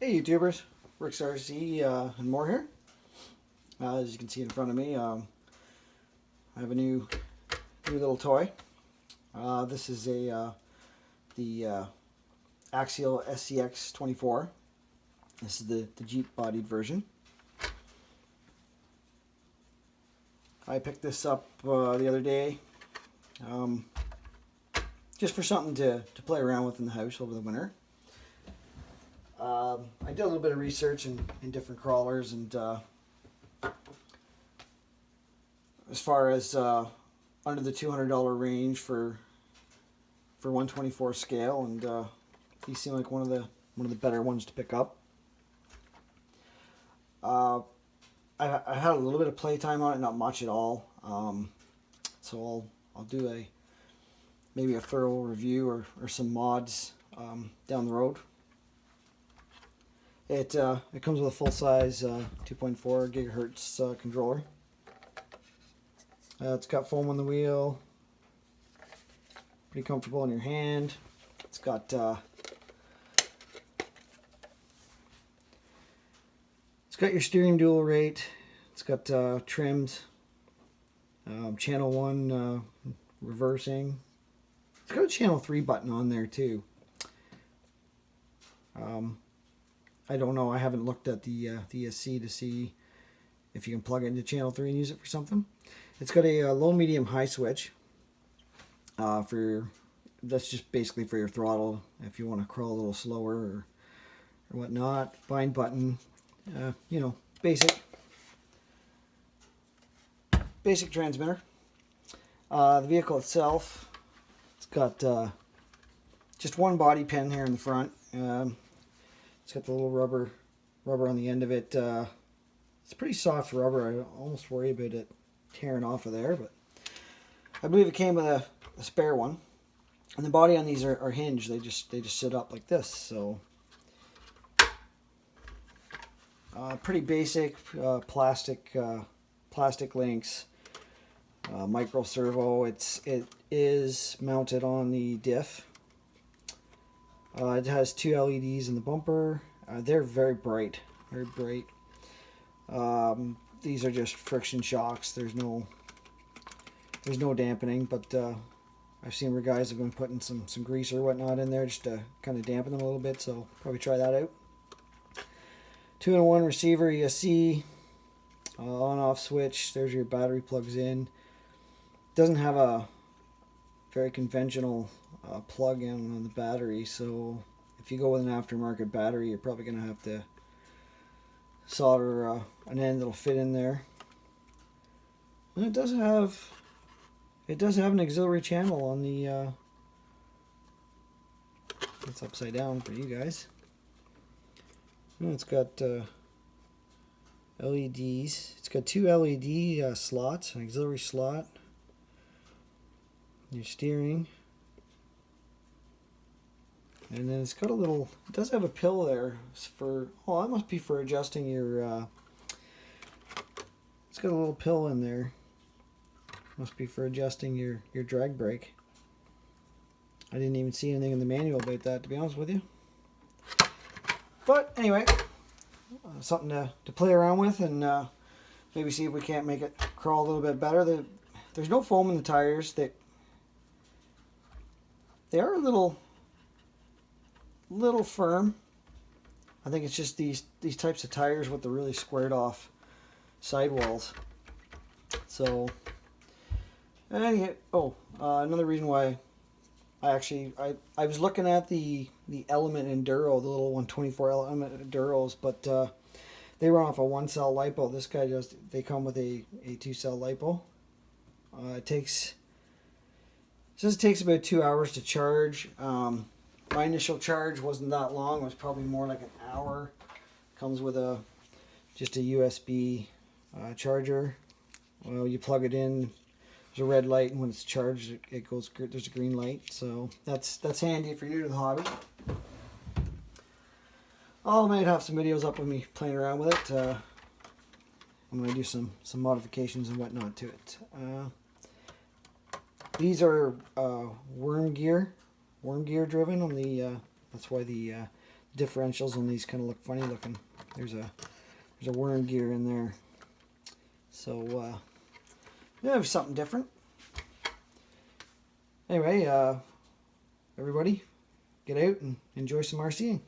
Hey YouTubers, Rick's RC and more here. As you can see in front of me, I have a new little toy. This is the Axial Scx24. This is the Jeep bodied version. I picked this up the other day just for something to play around with in the house over the winter. I did a little bit of research in different crawlers, and as far as under the $200 range for 1/24 scale, and these seem like one of the better ones to pick up. I had a little bit of playtime on it, not much at all. So I'll do maybe a thorough review or some mods down the road. It comes with a full-size 2.4 gigahertz controller. It's got foam on the wheel, pretty comfortable in your hand. It's got your steering dual rate. It's got trimmed channel 1 reversing. It's got a channel 3 button on there too. I don't know. I haven't looked at the ESC to see if you can plug it into channel 3 and use it for something. It's got a low, medium, high switch. That's just basically for your throttle if you want to crawl a little slower or whatnot. Bind button. You know, basic transmitter. The vehicle itself, it's got just one body pin here in the front. It's got the little rubber on the end of it. It's pretty soft rubber. I almost worry about it tearing off of there, but I believe it came with a spare one. And the body on these are hinged. They just sit up like this. So pretty basic plastic links. Micro servo. It is mounted on the diff. It has 2 LEDs in the bumper. They're very bright, very bright. These are just friction shocks. There's no dampening, but I've seen where guys have been putting some grease or whatnot in there just to kind of dampen them a little bit. So probably try that out. 2-in-1 receiver ESC, on-off switch. There's your battery plugs in. Doesn't have a very conventional plug-in on the battery, so if you go with an aftermarket battery, you're probably going to have to solder an end that'll fit in there. And it does have an auxiliary channel on the it's upside down for you guys. And it's got LEDs. It's got 2 LED slots, an auxiliary slot, your steering. And then it's got it does have a pill there for, that must be for adjusting your, it's got a little pill in there. Must be for adjusting your drag brake. I didn't even see anything in the manual about that, to be honest with you. But anyway, something to play around with and maybe see if we can't make it crawl a little bit better. There's no foam in the tires. They are a little firm. I think it's just these types of tires with the really squared off sidewalls. So, another reason why I was looking at the Element Enduro, the little 1/24 Element Enduros, but they run off a 1-cell LiPo. This guy they come with a 2-cell LiPo. It takes about 2 hours to charge. My initial charge wasn't that long. It was probably more like an hour. Comes with just a USB charger. Well, you plug it in. There's a red light, and when it's charged, there's a green light. So that's handy if you're new to the hobby. I might have some videos up of me playing around with it. I'm going to do some modifications and whatnot to it. These are worm gear driven on the. That's why the differentials on these kind of look funny looking. There's a worm gear in there. So yeah, something different. Anyway, everybody, get out and enjoy some RCing.